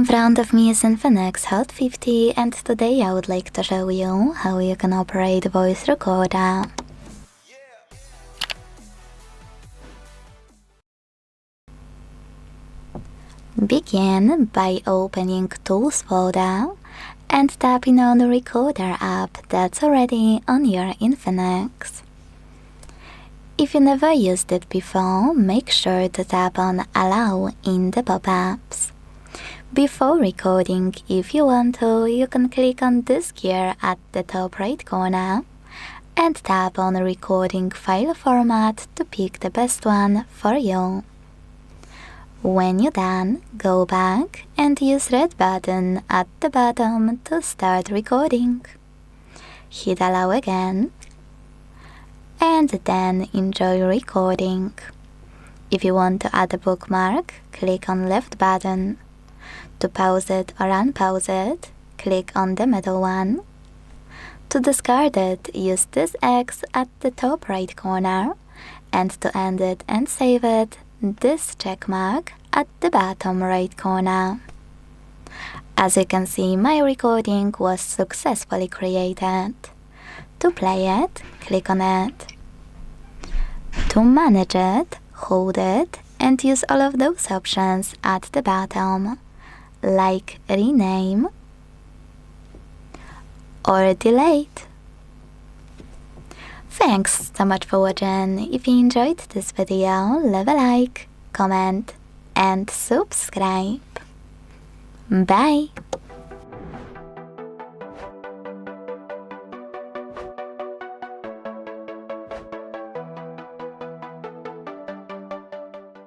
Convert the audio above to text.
In front of me is INFINIX Hot 50, and today I would like to show you how you can operate voice recorder. Begin by opening Tools folder and tapping on the Recorder app that's already on your INFINIX. If you never used it before, make sure to tap on Allow in the pop-ups. Before recording, if you want to, you can click on this gear at the top right corner and tap on Recording File Format to pick the best one for you. When you're done, go back and use red button at the bottom to start recording. Hit Allow again, and then enjoy recording. If you want to add a bookmark, click on left button. To pause it or unpause it, click on the middle one. To discard it, use this X at the top right corner, and to end it and save it, this check mark at the bottom right corner. As you can see, my recording was successfully created. To play it, click on it. To manage it, hold it and use all of those options at the bottom, like rename or delete. Thanks so much for watching. If you enjoyed this video, leave a like, comment and subscribe. Bye!